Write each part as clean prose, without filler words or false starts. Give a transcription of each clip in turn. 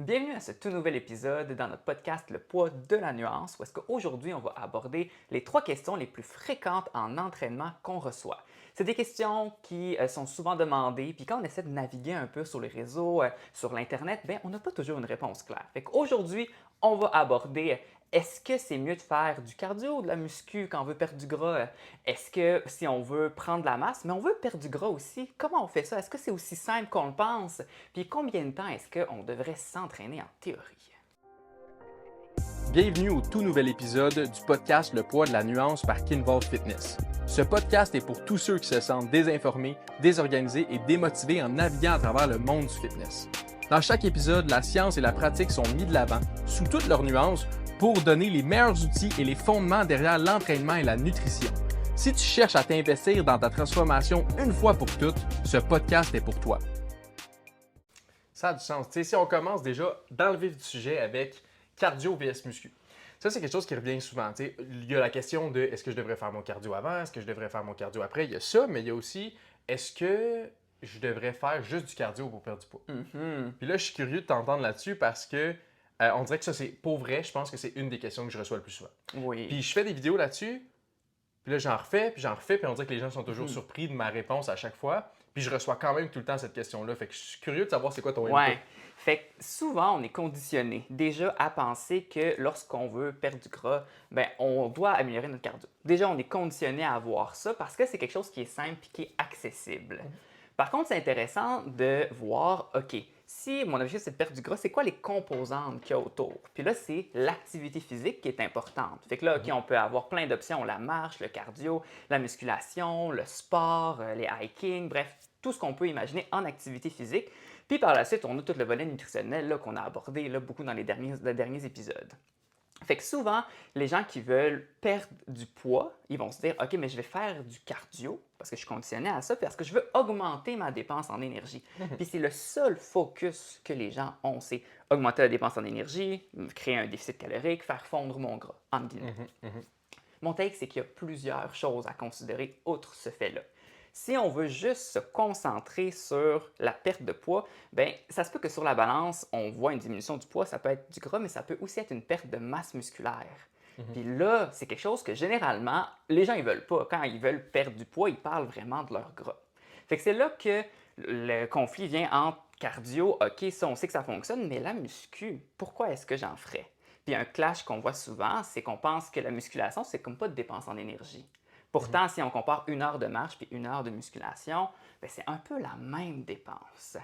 Bienvenue à ce tout nouvel épisode dans notre podcast Le poids de la nuance, où est-ce qu'aujourd'hui on va aborder les 3 questions les plus fréquentes en entraînement qu'on reçoit. C'est des questions qui sont souvent demandées, puis quand on essaie de naviguer un peu sur les réseaux, sur l'Internet, ben, on n'a pas toujours une réponse claire. Fait qu'aujourd'hui, on va aborder est-ce que c'est mieux de faire du cardio ou de la muscu quand on veut perdre du gras? Est-ce que si on veut prendre de la masse, mais on veut perdre du gras aussi, comment on fait ça? Est-ce que c'est aussi simple qu'on le pense? Puis combien de temps est-ce qu'on devrait s'entraîner en théorie? Bienvenue au tout nouvel épisode du podcast Le poids de la nuance par Kinvolve Fitness. Ce podcast est pour tous ceux qui se sentent désinformés, désorganisés et démotivés en naviguant à travers le monde du fitness. Dans chaque épisode, la science et la pratique sont mis de l'avant, sous toutes leurs nuances, pour donner les meilleurs outils et les fondements derrière l'entraînement et la nutrition. Si tu cherches à t'investir dans ta transformation une fois pour toutes, ce podcast est pour toi. Ça a du sens. Tu sais, si on commence déjà dans le vif du sujet avec cardio vs muscu. Ça, c'est quelque chose qui revient souvent. Tu sais, il y a la question de est-ce que je devrais faire mon cardio avant, est-ce que je devrais faire mon cardio après. Il y a ça, mais il y a aussi est-ce que je devrais faire juste du cardio pour perdre du poids. Puis là, je suis curieux de t'entendre là-dessus parce que on dirait que ça, c'est pour vrai, je pense que c'est une des questions que je reçois le plus souvent. Oui. Puis je fais des vidéos là-dessus, puis là, j'en refais, puis on dirait que les gens sont toujours surpris de ma réponse à chaque fois. Puis je reçois quand même tout le temps cette question-là. Fait que je suis curieux de savoir c'est quoi ton input. Ouais. Fait que souvent, on est conditionné déjà à penser que lorsqu'on veut perdre du gras, ben, on doit améliorer notre cardio. Déjà, on est conditionné à avoir ça parce que c'est quelque chose qui est simple et qui est accessible. Par contre, c'est intéressant de voir, OK, si mon objectif c'est de perdre du gras, c'est quoi les composantes qu'il y a autour? Puis là, c'est l'activité physique qui est importante. Fait que là, OK, on peut avoir plein d'options, la marche, le cardio, la musculation, le sport, les hiking, bref, tout ce qu'on peut imaginer en activité physique. Puis par la suite, on a tout le volet nutritionnel là, qu'on a abordé là, beaucoup dans les derniers épisodes. Fait que souvent, les gens qui veulent perdre du poids, ils vont se dire OK, mais je vais faire du cardio parce que je suis conditionné à ça, parce que je veux augmenter ma dépense en énergie. Puis c'est le seul focus que les gens ont, c'est augmenter la dépense en énergie, créer un déficit calorique, faire fondre mon gras, entre guillemets. Mon take, c'est qu'il y a plusieurs choses à considérer outre ce fait-là. Si on veut juste se concentrer sur la perte de poids, bien, ça se peut que sur la balance, on voit une diminution du poids, ça peut être du gras, mais ça peut aussi être une perte de masse musculaire. Puis là, c'est quelque chose que généralement, les gens ne veulent pas. Quand ils veulent perdre du poids, ils parlent vraiment de leur gras. Fait que c'est là que le conflit vient entre cardio, OK, ça on sait que ça fonctionne, mais la muscu, pourquoi est-ce que j'en ferais? Puis un clash qu'on voit souvent, c'est qu'on pense que la musculation, c'est comme pas de dépense en énergie. Pourtant, si on compare 1 heure de marche puis 1 heure de musculation, ben, c'est un peu la même dépense.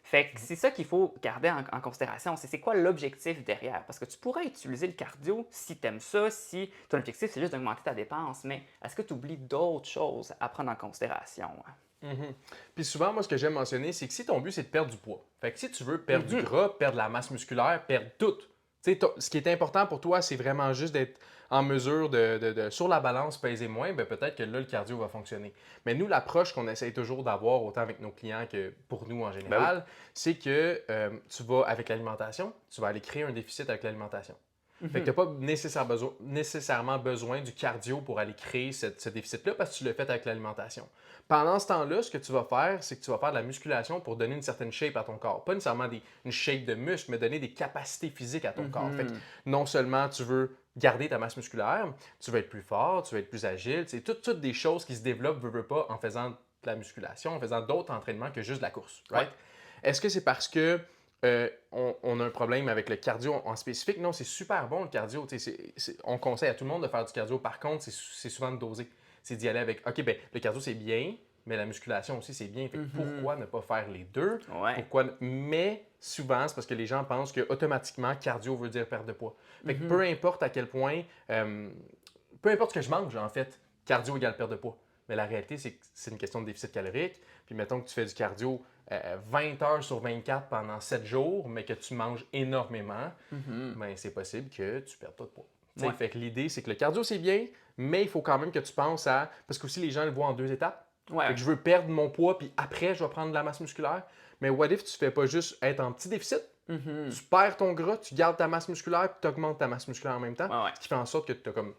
Fait que c'est ça qu'il faut garder en considération, c'est quoi l'objectif derrière. Parce que tu pourrais utiliser le cardio si tu aimes ça, si ton objectif c'est juste d'augmenter ta dépense, mais est-ce que tu oublies d'autres choses à prendre en considération? Puis souvent, moi, ce que j'aime mentionner, c'est que si ton but, c'est de perdre du poids, fait que si tu veux perdre du gras, perdre la masse musculaire, perdre tout, tu sais, ce qui est important pour toi, c'est vraiment juste d'être en mesure sur la balance, peser moins, bien peut-être que là, le cardio va fonctionner. Mais nous, l'approche qu'on essaye toujours d'avoir, autant avec nos clients que pour nous en général, c'est que tu vas, avec l'alimentation, tu vas aller créer un déficit avec l'alimentation. Fait que tu n'as pas nécessairement besoin du cardio pour aller créer ce déficit-là parce que tu le fais avec l'alimentation. Pendant ce temps-là, ce que tu vas faire, c'est que tu vas faire de la musculation pour donner une certaine shape à ton corps. Pas nécessairement une shape de muscle, mais donner des capacités physiques à ton corps. Fait que non seulement tu veux garder ta masse musculaire, tu veux être plus fort, tu veux être plus agile. C'est toutes des choses qui se développent, veux pas, en faisant de la musculation, en faisant d'autres entraînements que juste de la course. Right? Ouais. Est-ce que c'est parce que on a un problème avec le cardio en spécifique? Non, c'est super bon le cardio. On conseille à tout le monde de faire du cardio. Par contre, c'est souvent de doser. C'est d'y aller avec, OK, ben le cardio c'est bien, mais la musculation aussi c'est bien. Fait que pourquoi ne pas faire les deux? Ouais. Mais souvent, c'est parce que les gens pensent que automatiquement cardio veut dire perte de poids. Fait que peu importe à quel point, peu importe ce que je mange en fait, cardio égale perte de poids. Mais la réalité, c'est que c'est une question de déficit calorique. Puis mettons que tu fais du cardio 20 heures sur 24 pendant 7 jours, mais que tu manges énormément, ben, c'est possible que tu perdes pas de poids. Ouais. Fait que l'idée, c'est que le cardio, c'est bien, mais il faut quand même que tu penses à... Parce que aussi, les gens le voient en 2 étapes. Ouais. Fait que je veux perdre mon poids, puis après, je vais prendre de la masse musculaire. Mais what if tu fais pas juste être en petit déficit? Tu perds ton gras, tu gardes ta masse musculaire, puis tu augmentes ta masse musculaire en même temps. Ouais. Ce qui fait en sorte que tu as comme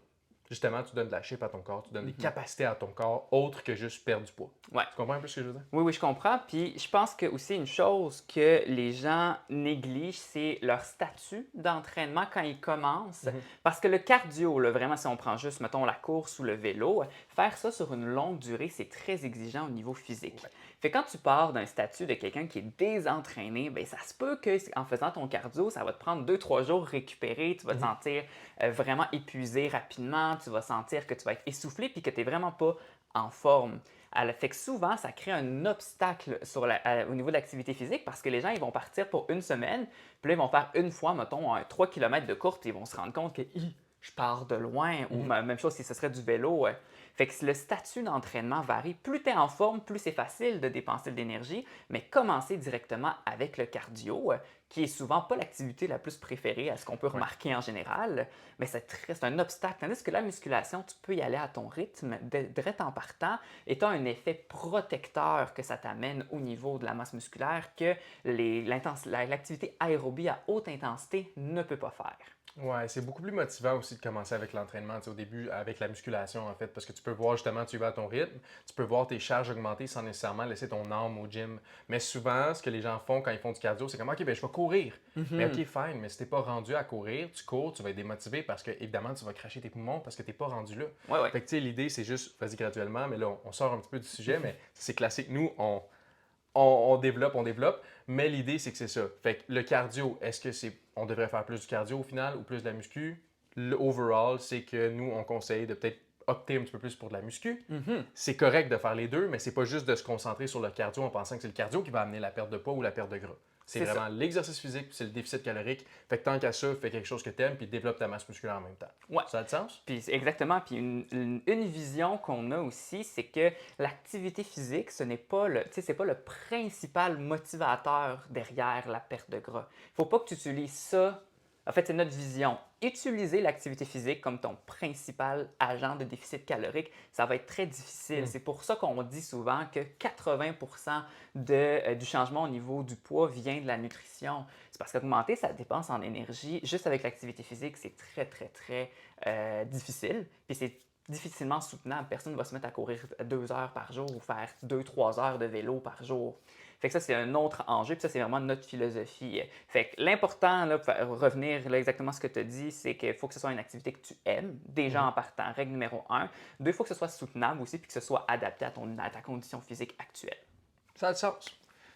justement, tu donnes de la shape à ton corps, tu donnes des Mhm. capacités à ton corps autres que juste perdre du poids. Ouais. Tu comprends un peu ce que je veux dire? Oui, oui, je comprends. Puis je pense que aussi une chose que les gens négligent, c'est leur statut d'entraînement quand ils commencent. Mhm. Parce que le cardio, là, vraiment, si on prend juste, mettons, la course ou le vélo, faire ça sur une longue durée, c'est très exigeant au niveau physique. Ouais. Fait que quand tu pars d'un statut de quelqu'un qui est désentraîné, bien, ça se peut que en faisant ton cardio, ça va te prendre 2, 3 jours récupérer, tu vas te Mhm. sentir vraiment épuisé rapidement, tu vas sentir que tu vas être essoufflé puis que tu n'es vraiment pas en forme. Elle fait que souvent, ça crée un obstacle au niveau de l'activité physique parce que les gens, ils vont partir pour une semaine, puis là, ils vont faire une fois, mettons, 3 km de courte, puis ils vont se rendre compte que je pars de loin, ou Mhm. même chose si ce serait du vélo. Fait que le statut d'entraînement varie. Plus tu es en forme, plus c'est facile de dépenser de l'énergie, mais commencer directement avec le cardio, qui est souvent pas l'activité la plus préférée à ce qu'on peut Ouais. remarquer en général, mais c'est un obstacle. Tandis que la musculation, tu peux y aller à ton rythme, direct en partant, et tu as un effet protecteur que ça t'amène au niveau de la masse musculaire que l'activité aérobie à haute intensité ne peut pas faire. Ouais, c'est beaucoup plus motivant aussi de commencer avec l'entraînement, tu sais, au début, avec la musculation, en fait, parce que tu peux voir justement, tu y vas à ton rythme, tu peux voir tes charges augmenter sans nécessairement laisser ton âme au gym. Mais souvent, ce que les gens font quand ils font du cardio, c'est comme, OK, ben je vais courir. Mais OK, Mhm. fine, mais si t'es pas rendu à courir, tu cours, tu vas être démotivé parce que, évidemment, tu vas cracher tes poumons parce que t'es pas rendu là. Ouais, ouais. Fait que, tu sais, l'idée, c'est juste, vas-y graduellement, mais là, on sort un petit peu du sujet, mais c'est classique. Nous, on développe, on développe. Mais l'idée, c'est que c'est ça. Fait que le cardio, est-ce que c'est. On devrait faire plus du cardio au final ou plus de la muscu? Le overall, c'est que nous, on conseille de peut-être opter un petit peu plus pour de la muscu. Mhm. C'est correct de faire les deux, mais c'est pas juste de se concentrer sur le cardio en pensant que c'est le cardio qui va amener la perte de poids ou la perte de gras. C'est C'est ça. vraiment l'exercice physique, puis c'est le déficit calorique. Fait que tant qu'à ça, fais quelque chose que tu aimes, puis développe ta masse musculaire en même temps. Ouais. Ça a du sens? Puis exactement. Puis une vision qu'on a aussi, c'est que l'activité physique, ce n'est pas c'est pas le principal motivateur derrière la perte de gras. Il ne faut pas que tu utilises ça. En fait, c'est notre vision. Utiliser l'activité physique comme ton principal agent de déficit calorique, ça va être très difficile. Mm. C'est pour ça qu'on dit souvent que 80% du changement au niveau du poids vient de la nutrition. C'est parce qu'augmenter sa dépense en énergie juste avec l'activité physique, c'est très, très, très difficile. Puis c'est difficilement soutenable. Personne ne va se mettre à courir 2 heures par jour ou faire 2, 3 heures de vélo par jour. Fait que ça, c'est un autre enjeu, puis ça, c'est vraiment notre philosophie. Fait que l'important, là, pour revenir là, exactement à ce que tu as dit, c'est qu'il faut que ce soit une activité que tu aimes, déjà Mhm. en partant, règle numéro un. Deux, il faut que ce soit soutenable aussi, puis que ce soit adapté à ta condition physique actuelle. Ça a du sens.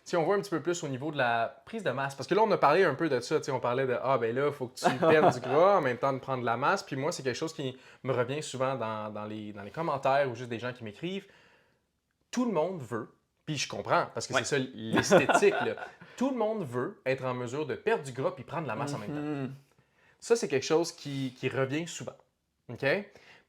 Si on voit un petit peu plus au niveau de la prise de masse, parce que là, on a parlé un peu de ça, tu sais, on parlait de ah, ben là, il faut que tu perdes du gras en même temps de prendre de la masse. Puis moi, c'est quelque chose qui me revient souvent dans les commentaires ou juste des gens qui m'écrivent. Tout le monde veut, puis je comprends, parce que c'est Ouais. ça l'esthétique, là. Tout le monde veut être en mesure de perdre du gras puis prendre de la masse en même temps. Mhm. Ça, c'est quelque chose qui revient souvent. OK?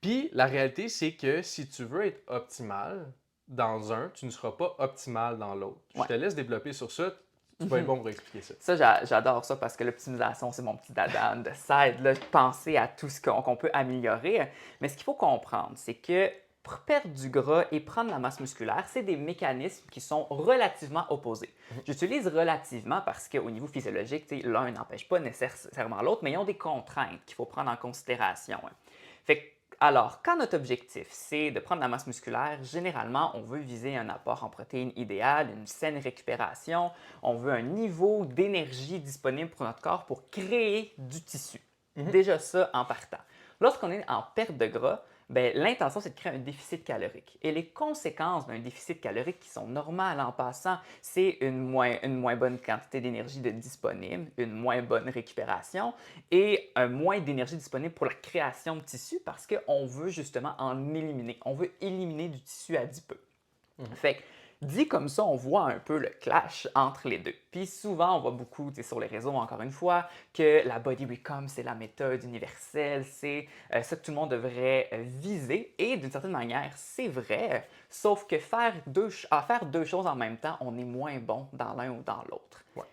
Puis la réalité, c'est que si tu veux être optimal dans un, tu ne seras pas optimal dans l'autre. Je Ouais. te laisse développer sur ça. Tu vas être bon pour expliquer ça. Ça, j'adore ça parce que l'optimisation, c'est mon petit dada. Ça aide là, penser à tout ce qu'on peut améliorer. Mais ce qu'il faut comprendre, c'est que pour perdre du gras et prendre la masse musculaire, c'est des mécanismes qui sont relativement opposés. J'utilise relativement parce qu'au niveau physiologique, l'un n'empêche pas nécessairement l'autre, mais ils ont des contraintes qu'il faut prendre en considération. Fait que, alors, quand notre objectif, c'est de prendre la masse musculaire, généralement, on veut viser un apport en protéines idéal, une saine récupération, on veut un niveau d'énergie disponible pour notre corps pour créer du tissu. Mhm. Déjà ça en partant. Lorsqu'on est en perte de gras, ben, l'intention, c'est de créer un déficit calorique. Et les conséquences d'un déficit calorique qui sont normales en passant, c'est une moins bonne quantité d'énergie disponible, une moins bonne récupération et un moins d'énergie disponible pour la création de tissu parce qu'on veut justement en éliminer. On veut éliminer du tissu adipeux. Mhm. Fait que, dit comme ça, on voit un peu le clash entre les deux. Puis souvent, on voit beaucoup sur les réseaux, encore une fois, que la Body Recomp, c'est la méthode universelle, c'est ça que tout le monde devrait viser. Et d'une certaine manière, c'est vrai, sauf que faire deux choses en même temps, on est moins bon dans l'un ou dans l'autre. Ouais.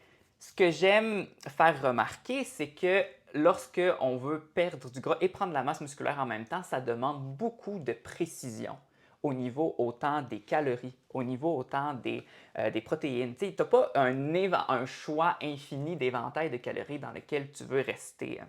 Ce que j'aime faire remarquer, c'est que lorsque on veut perdre du gras et prendre la masse musculaire en même temps, ça demande beaucoup de précision au niveau autant des calories, au niveau autant des protéines. Tu n'as pas un choix infini d'éventail de calories dans lequel tu veux rester.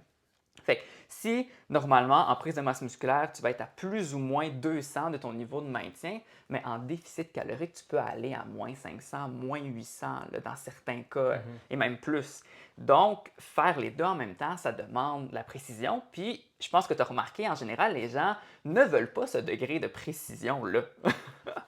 Fait que si, normalement, en prise de masse musculaire, tu vas être à plus ou moins 200 de ton niveau de maintien, mais en déficit calorique, tu peux aller à moins 500, moins 800 là, dans certains cas, Mhm. et même plus. Donc, faire les deux en même temps, ça demande la précision. Puis, je pense que tu as remarqué, en général, les gens ne veulent pas ce degré de précision-là.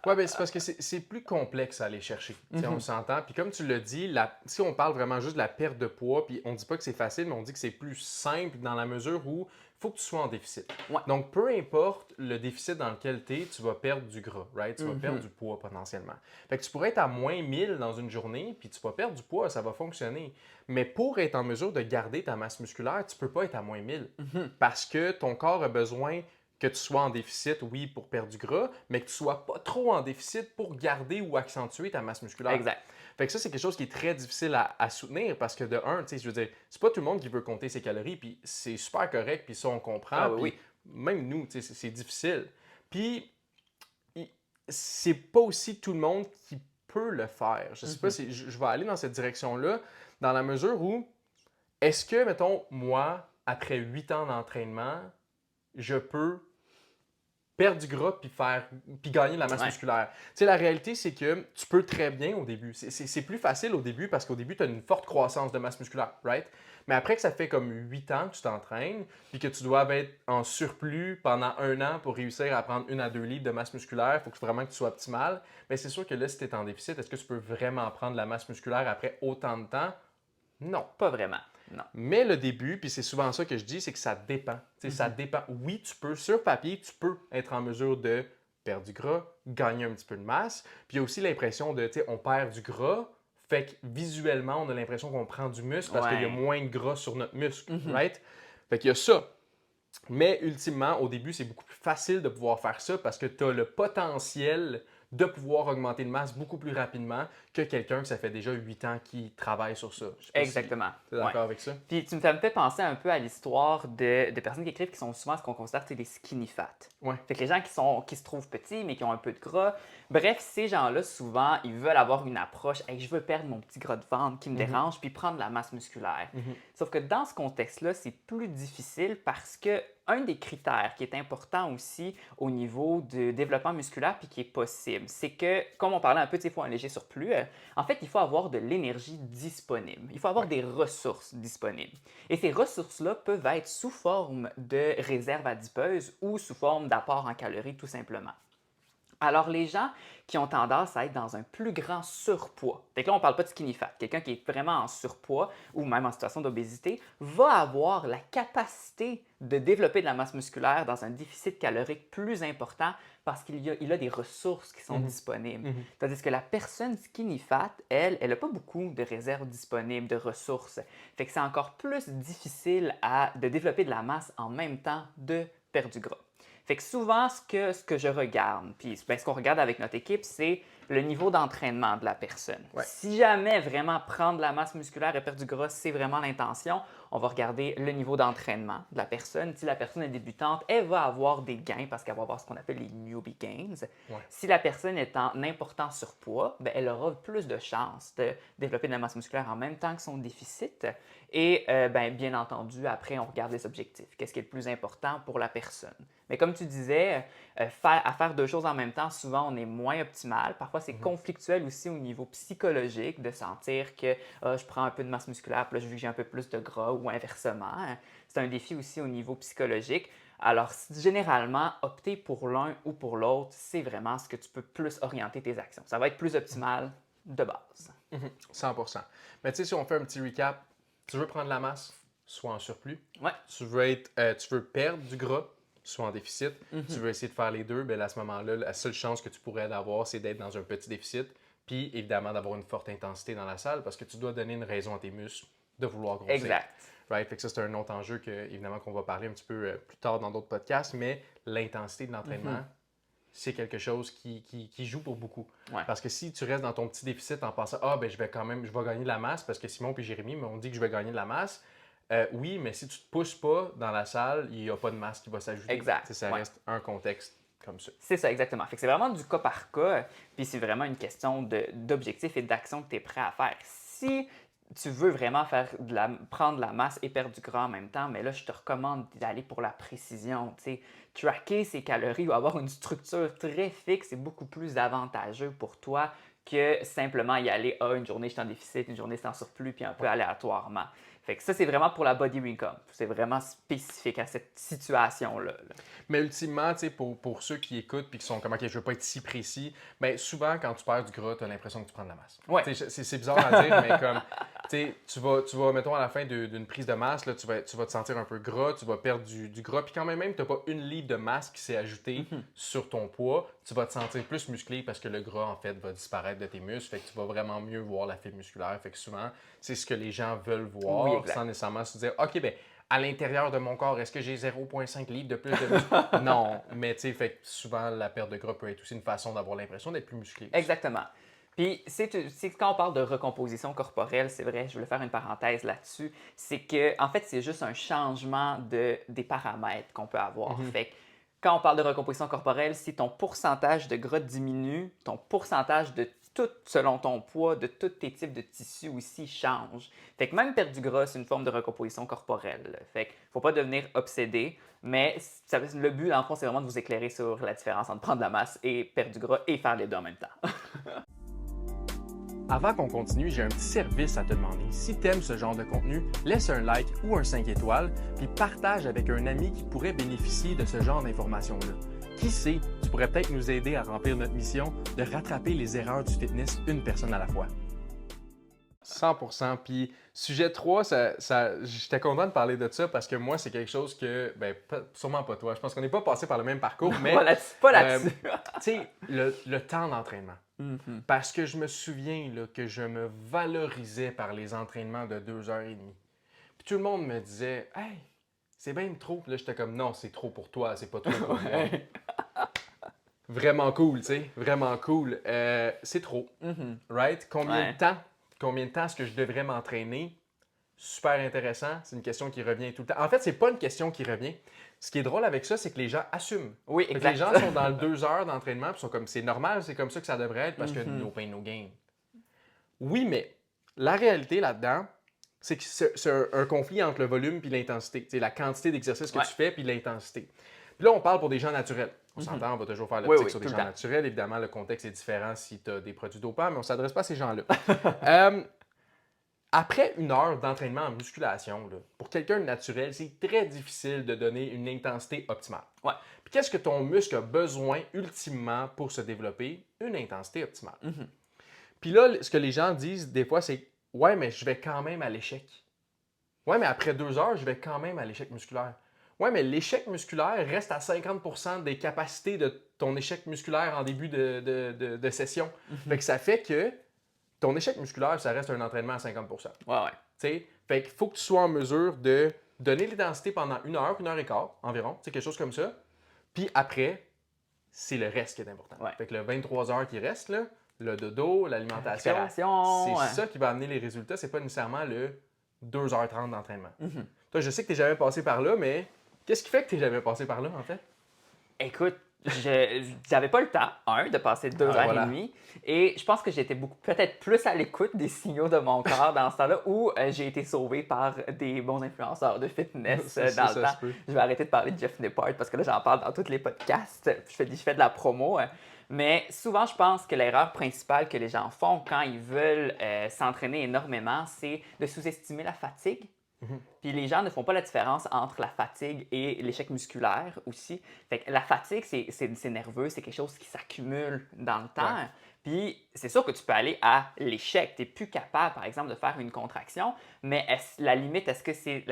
Ouais, ben c'est parce que c'est plus complexe à aller chercher. Tu sais, on Mhm. s'entend. Puis comme tu l'as dit, si on parle vraiment juste de la perte de poids, puis on dit pas que c'est facile, mais on dit que c'est plus simple dans la mesure où il faut que tu sois en déficit. Ouais. Donc, peu importe le déficit dans lequel tu es, tu vas perdre du gras, right? Tu vas perdre Mhm. du poids potentiellement. Fait que tu pourrais être à moins 1000 dans une journée, puis tu vas perdre du poids, ça va fonctionner. Mais pour être en mesure de garder ta masse musculaire, tu peux pas être à moins 1000 Mhm. parce que ton corps a besoin que tu sois en déficit, oui, pour perdre du gras, mais que tu sois pas trop en déficit pour garder ou accentuer ta masse musculaire. Exact. Fait que ça, c'est quelque chose qui est très difficile à soutenir parce que de un, tu sais, je veux dire, c'est pas tout le monde qui veut compter ses calories, puis c'est super correct, puis ça, on comprend, Ah oui, puis oui. même nous, tu sais, c'est difficile. Puis, il- c'est pas aussi tout le monde qui peut le faire. Je sais pas Mhm. si je vais aller dans cette direction-là, dans la mesure où, est-ce que, mettons, moi, après 8 ans d'entraînement, je peux perdre du gras puis gagner de la masse Ouais. musculaire. Tu sais, la réalité, c'est que tu peux très bien au début. C'est plus facile au début parce qu'au début, tu as une forte croissance de masse musculaire, right? Mais après que ça fait comme 8 ans que tu t'entraînes, puis que tu dois être en surplus pendant 1 an pour réussir à prendre 1 à 2 livres de masse musculaire, il faut vraiment que tu sois optimal. Mais c'est sûr que là, si tu es en déficit, est-ce que tu peux vraiment prendre de la masse musculaire après autant de temps? Non. Pas vraiment. Non. Mais le début, puis c'est souvent ça que je dis, c'est que ça dépend. Tu sais, ça Mhm. dépend. Oui, tu peux, sur papier, tu peux être en mesure de perdre du gras, gagner un petit peu de masse. Puis il y a aussi l'impression de, tu sais, on perd du gras, fait que visuellement, on a l'impression qu'on prend du muscle parce qu'il y a Ouais. moins de gras sur notre muscle, Mhm. right? Fait qu'il y a ça. Mais ultimement, au début, c'est beaucoup plus facile de pouvoir faire ça parce que tu as le potentiel de pouvoir augmenter de masse beaucoup plus rapidement que quelqu'un que ça fait déjà 8 ans qui travaille sur ça. Je sais pas si Exactement. tu es Ouais. d'accord avec ça. Puis ça me fait penser un peu à l'histoire de personnes qui écrivent qui sont souvent ce qu'on considère des skinny fat. Ouais. Fait que les gens qui se trouvent petits mais qui ont un peu de gras. Bref, ces gens-là, souvent, ils veulent avoir une approche hey, je veux perdre mon petit gras de ventre qui me Mhm. dérange puis prendre de la masse musculaire. Mhm. Sauf que dans ce contexte-là, c'est plus difficile parce que un des critères qui est important aussi au niveau de développement musculaire puis qui est possible, c'est que, comme on parlait un peu, il faut un léger surplus. En fait, il faut avoir de l'énergie disponible. Il faut avoir Ouais. des ressources disponibles. Et ces ressources-là peuvent être sous forme de réserve adipeuse ou sous forme d'apport en calories, tout simplement. Alors, les gens qui ont tendance à être dans un plus grand surpoids, fait que là, on ne parle pas de skinny fat, quelqu'un qui est vraiment en surpoids ou même en situation d'obésité, va avoir la capacité de développer de la masse musculaire dans un déficit calorique plus important parce qu'il a des ressources qui sont Mhm. disponibles. Mhm. Tandis que la personne skinny fat, elle n'a pas beaucoup de réserves disponibles, de ressources. Fait que c'est encore plus difficile de développer de la masse en même temps de perdre du gras. Fait que souvent, ce que je regarde, puis ce qu'on regarde avec notre équipe, c'est le niveau d'entraînement de la personne. Ouais. Si jamais vraiment prendre de la masse musculaire et perdre du gras, c'est vraiment l'intention, on va regarder le niveau d'entraînement de la personne. Si la personne est débutante, elle va avoir des gains parce qu'elle va avoir ce qu'on appelle les newbie gains. Ouais. Si la personne est en important surpoids, ben, elle aura plus de chances de développer de la masse musculaire en même temps que son déficit. Et ben, bien entendu, après, on regarde les objectifs. Qu'est-ce qui est le plus important pour la personne? Mais comme tu disais, faire deux choses en même temps, souvent, on est moins optimal. Parfois, c'est Mhm. conflictuel aussi au niveau psychologique de sentir que je prends un peu de masse musculaire, puis là, je veux que j'ai un peu plus de gras ou inversement. C'est un défi aussi au niveau psychologique. Alors, généralement, opter pour l'un ou pour l'autre, c'est vraiment ce que tu peux plus orienter tes actions. Ça va être plus optimal de base. Mhm. 100%. Mais tu sais, si on fait un petit recap, tu veux prendre la masse, soit en surplus. Ouais. Tu veux perdre du gras, soit en déficit. Tu Mhm. veux essayer de faire les deux, bien à ce moment-là, la seule chance que tu pourrais avoir, c'est d'être dans un petit déficit. Puis évidemment, d'avoir une forte intensité dans la salle parce que tu dois donner une raison à tes muscles de vouloir grossir. Exact. Right? Fait que ça, c'est un autre enjeu que, évidemment, qu'on va parler un petit peu plus tard dans d'autres podcasts, mais l'intensité de l'entraînement, Mhm. c'est quelque chose qui joue pour beaucoup. Ouais. Parce que si tu restes dans ton petit déficit en pensant ah ben je vais gagner de la masse parce que Simon et Jérémy m'ont dit que je vais gagner de la masse, oui, mais si tu te pousses pas dans la salle, il n'y a pas de masse qui va s'ajouter. Exact. Tu sais, ça Ouais. reste un contexte comme ça. C'est ça, exactement. Fait que c'est vraiment du cas par cas, puis c'est vraiment une question d'objectif et d'action que tu es prêt à faire. Si tu veux vraiment prendre de la masse et perdre du gras en même temps, mais là, je te recommande d'aller pour la précision. Tu sais. Tracker ses calories ou avoir une structure très fixe est beaucoup plus avantageux pour toi que simplement y aller, une journée je suis en déficit, une journée c'est en surplus, puis un peu Ouais. aléatoirement. Fait que ça, c'est vraiment pour la body recomp. C'est vraiment spécifique à cette situation-là. Là. Mais ultimement, tu sais, pour ceux qui écoutent et qui sont comme, OK, je veux pas être si précis, bien souvent, quand tu perds du gras, tu as l'impression que tu prends de la masse. Ouais. C'est bizarre à dire, mais comme, tu sais, tu vas, mettons, à la fin d'une prise de masse, là, tu vas te sentir un peu gras, tu vas perdre du gras, puis quand même, tu n'as pas une livre de masse qui s'est ajoutée sur ton poids, tu vas te sentir plus musclé parce que le gras, en fait, va disparaître de tes muscles, fait que tu vas vraiment mieux voir la fibre musculaire, fait que souvent, c'est ce que les gens veulent voir, Oui, exact. sans nécessairement se dire, OK, ben à l'intérieur de mon corps, est-ce que j'ai 0,5 livres de plus de muscle? Non, mais tu sais, fait que souvent, la perte de gras peut être aussi une façon d'avoir l'impression d'être plus musclé. Exactement. Puis, quand on parle de recomposition corporelle, c'est vrai, je voulais faire une parenthèse là-dessus, c'est que, en fait, c'est juste un changement des paramètres qu'on peut avoir. Fait que, quand on parle de recomposition corporelle, si ton pourcentage de gras diminue, ton pourcentage de tout selon ton poids, de tous tes types de tissus aussi change. Fait que même perdre du gras, c'est une forme de recomposition corporelle. Là. Fait qu'il ne faut pas devenir obsédé, mais le but, en fond, c'est vraiment de vous éclairer sur la différence entre prendre de la masse et perdre du gras et faire les deux en même temps. Avant qu'on continue, j'ai un petit service à te demander. Si tu aimes ce genre de contenu, laisse un like ou un 5 étoiles, puis partage avec un ami qui pourrait bénéficier de ce genre d'informations-là. Qui sait, tu pourrais peut-être nous aider à remplir notre mission de rattraper les erreurs du fitness une personne à la fois. 100%. Puis sujet 3, j'étais content de parler de ça parce que moi, c'est quelque chose que, sûrement pas toi, je pense qu'on n'est pas passé par le même parcours, mais pas là-dessus. tu sais, le temps d'entraînement. Parce que je me souviens là, que je me valorisais par les entraînements de 2h30. Puis tout le monde me disait, hey, c'est bien trop. Puis là, j'étais comme, non, c'est trop pour toi, c'est pas trop pour moi. Vraiment cool, tu sais, vraiment cool. C'est trop, right? Combien de temps est-ce que je devrais m'entraîner? Super intéressant. C'est une question qui revient tout le temps. En fait, c'est pas une question qui revient. Ce qui est drôle avec ça, c'est que les gens assument. Oui, Fait que exact. les gens sont dans le 2 heures d'entraînement et sont comme, c'est normal, c'est comme ça que ça devrait être parce que no pain, no gain. Oui, mais la réalité là-dedans, c'est que c'est un conflit entre le volume et l'intensité. C'est la quantité d'exercice que tu fais puis l'intensité. Puis là, on parle pour des gens naturels. On s'entend, on va toujours faire l'optique sur des gens naturels. Évidemment, le contexte est différent si tu as des produits dopants, mais on ne s'adresse pas à ces gens-là. Après 1 heure d'entraînement en musculation, là, pour quelqu'un de naturel, c'est très difficile de donner une intensité optimale. Ouais. Puis qu'est-ce que ton muscle a besoin ultimement pour se développer? Une intensité optimale. Puis là, ce que les gens disent des fois, c'est « Ouais, mais je vais quand même à l'échec. » Ouais, mais après 2 heures, je vais quand même à l'échec musculaire. Ouais, mais l'échec musculaire reste à 50% des capacités de ton échec musculaire en début de session. Fait que ça fait que ton échec musculaire, ça reste un entraînement à 50%. Ouais. T'sais? Fait qu'il faut que tu sois en mesure de donner l'intensité pendant 1 heure, 1 heure et quart environ, quelque chose comme ça. Puis après, c'est le reste qui est important. Ouais. Fait que le 23 heures qui reste, là, le dodo, l'alimentation, Récupération, c'est ça qui va amener les résultats. C'est pas nécessairement le 2h30 d'entraînement. Toi, je sais que tu n'es jamais passé par là, mais qu'est-ce qui fait que tu n'es jamais passé par là, en fait? Écoute, j'avais pas le temps, de passer 2h30. Et je pense que j'étais peut-être plus à l'écoute des signaux de mon corps dans ce temps-là où j'ai été sauvé par des bons influenceurs de fitness dans le temps. Je vais arrêter de parler de Jeff Nippard parce que là, j'en parle dans tous les podcasts. Je fais de la promo. Mais souvent, je pense que l'erreur principale que les gens font quand ils veulent s'entraîner énormément, c'est de sous-estimer la fatigue. Puis les gens ne font pas la différence entre la fatigue et l'échec musculaire aussi. Fait que la fatigue, c'est nerveux, c'est quelque chose qui s'accumule dans le temps. Ouais. Puis c'est sûr que tu peux aller à l'échec. Tu n'es plus capable, par exemple, de faire une contraction, mais la limite, est-ce que c'est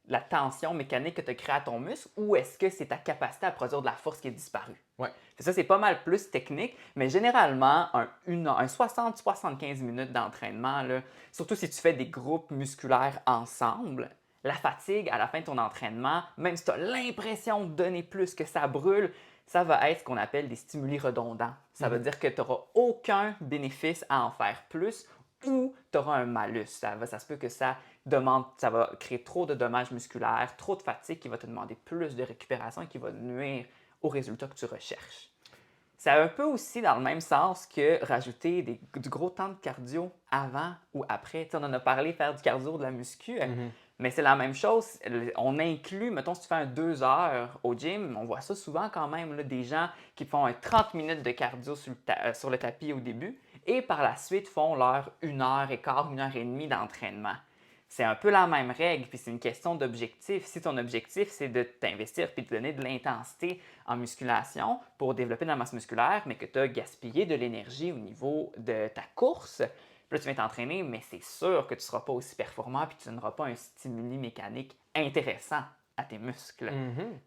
la tension mécanique que tu as créée à ton muscle ou est-ce que c'est ta capacité à produire de la force qui est disparue? Ouais. Ça, c'est pas mal plus technique, mais généralement, un 60-75 minutes d'entraînement, là, surtout si tu fais des groupes musculaires ensemble, la fatigue à la fin de ton entraînement, même si tu as l'impression de donner plus que ça brûle, ça va être ce qu'on appelle des stimuli redondants. Ça veut dire que tu n'auras aucun bénéfice à en faire plus ou tu auras un malus. Ça se peut que ça va créer trop de dommages musculaires, trop de fatigue qui va te demander plus de récupération et qui va nuire aux résultats que tu recherches. C'est un peu aussi dans le même sens que rajouter du gros temps de cardio avant ou après. Tu sais, on en a parlé, faire du cardio, de la muscu, mais c'est la même chose. On inclut, mettons, si tu fais un 2 heures au gym, on voit ça souvent quand même, là, des gens qui font un 30 minutes de cardio sur le tapis au début et par la suite font leur 1 heure et quart, 1 heure et demie d'entraînement. C'est un peu la même règle, puis c'est une question d'objectif. Si ton objectif, c'est de t'investir puis de donner de l'intensité en musculation pour développer de la masse musculaire, mais que tu as gaspillé de l'énergie au niveau de ta course, puis là, tu viens t'entraîner, mais c'est sûr que tu ne seras pas aussi performant puis tu n'auras pas un stimuli mécanique intéressant à tes muscles.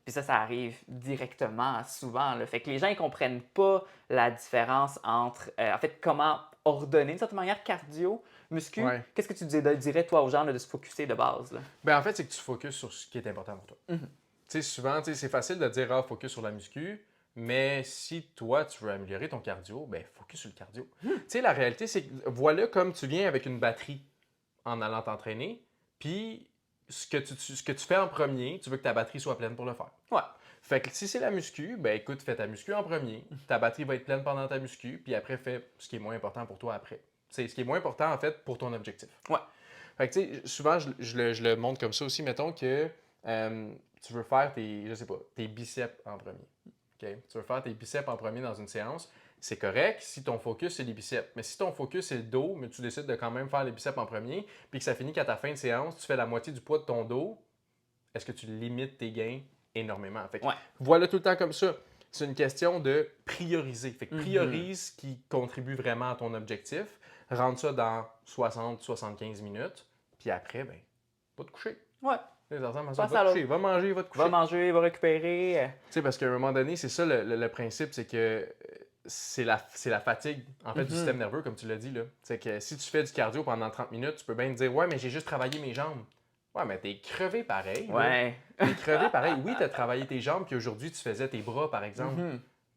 Puis ça arrive directement, souvent, là. Fait que les gens, ils comprennent pas la différence entre, en fait, comment ordonner, d'une certaine manière, cardio, muscu. Ouais. Qu'est-ce que tu dirais, toi, aux gens, là, de se focusser de base, là? Ben, en fait, c'est que tu focuses sur ce qui est important pour toi. Tu sais, souvent, tu sais, c'est facile de dire, ah, focus sur la muscu, mais si toi, tu veux améliorer ton cardio, ben, focus sur le cardio. Tu sais, la réalité, c'est que voilà comme tu viens avec une batterie en allant t'entraîner, puis ce que tu fais en premier, tu veux que ta batterie soit pleine pour le faire. Ouais. Fait que si c'est la muscu, ben écoute, fais ta muscu en premier, ta batterie va être pleine pendant ta muscu, puis après, fais ce qui est moins important pour toi après. C'est ce qui est moins important, en fait, pour ton objectif. Ouais. Fait que, tu sais, souvent, je le montre comme ça aussi. Mettons que tu veux faire je sais pas, tes biceps en premier. OK? Tu veux faire tes biceps en premier dans une séance. C'est correct si ton focus, c'est les biceps. Mais si ton focus, c'est le dos, mais tu décides de quand même faire les biceps en premier, puis que ça finit qu'à ta fin de séance, tu fais la moitié du poids de ton dos, est-ce que tu limites tes gains énormément? Fait que, voilà tout le temps comme ça. C'est une question de prioriser. Fait que priorise ce qui contribue vraiment à ton objectif. Rentre ça dans 60-75 minutes. Puis après, ben, va te coucher. Ouais. Les enfants, Passe va à te l'autre. coucher, va manger, va te coucher. Va manger, va récupérer. Tu sais, parce qu'à un moment donné, c'est ça le principe, c'est que c'est la fatigue, en fait, du système nerveux, comme tu l'as dit, là. C'est que si tu fais du cardio pendant 30 minutes, tu peux bien te dire, ouais, mais j'ai juste travaillé mes jambes. Ouais, mais t'es crevé pareil. Ouais. T'es crevé pareil. Oui, t'as travaillé tes jambes, puis aujourd'hui, tu faisais tes bras, par exemple.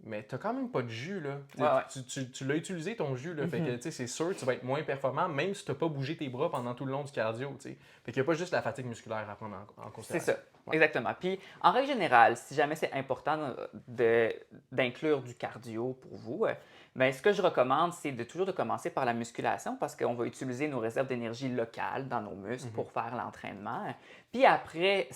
Mais t'as quand même pas de jus, là. Ouais. Tu l'as utilisé, ton jus, là. Fait que, tu sais, c'est sûr que tu vas être moins performant, même si t'as pas bougé tes bras pendant tout le long du cardio, tu sais. Fait qu'il n'y a pas juste la fatigue musculaire à prendre en considération. C'est ça. Exactement. Puis, en règle générale, si jamais c'est important d'inclure du cardio pour vous, bien, ce que je recommande, c'est toujours de commencer par la musculation parce qu'on va utiliser nos réserves d'énergie locales dans nos muscles pour faire l'entraînement. Puis après,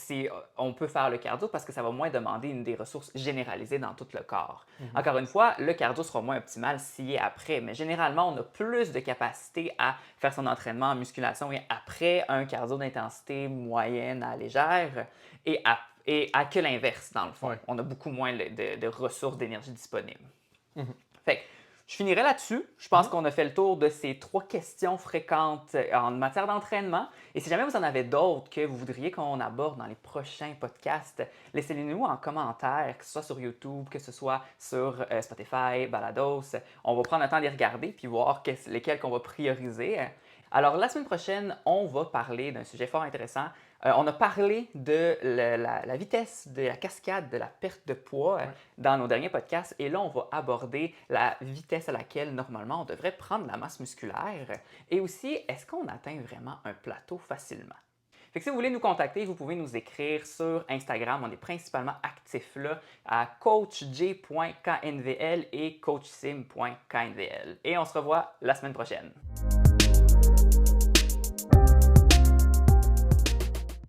on peut faire le cardio parce que ça va moins demander des ressources généralisées dans tout le corps. Encore une fois, le cardio sera moins optimal s'il est après, mais généralement, on a plus de capacité à faire son entraînement en musculation et après un cardio d'intensité moyenne à légère et à que l'inverse, dans le fond. On a beaucoup moins de ressources d'énergie disponibles. Fait que, je finirai là-dessus. Je pense qu'on a fait le tour de ces 3 questions fréquentes en matière d'entraînement. Et si jamais vous en avez d'autres que vous voudriez qu'on aborde dans les prochains podcasts, laissez-les-nous en commentaire, que ce soit sur YouTube, que ce soit sur Spotify, Balados. On va prendre le temps de les regarder puis voir lesquels qu'on va prioriser. Alors, la semaine prochaine, on va parler d'un sujet fort intéressant. On a parlé de la vitesse de la cascade de la perte de poids dans nos derniers podcasts. Et là, on va aborder la vitesse à laquelle, normalement, on devrait prendre la masse musculaire. Et aussi, est-ce qu'on atteint vraiment un plateau facilement? Fait que si vous voulez nous contacter, vous pouvez nous écrire sur Instagram. On est principalement actifs là à coachj.knvl et coachsim.knvl. Et on se revoit la semaine prochaine.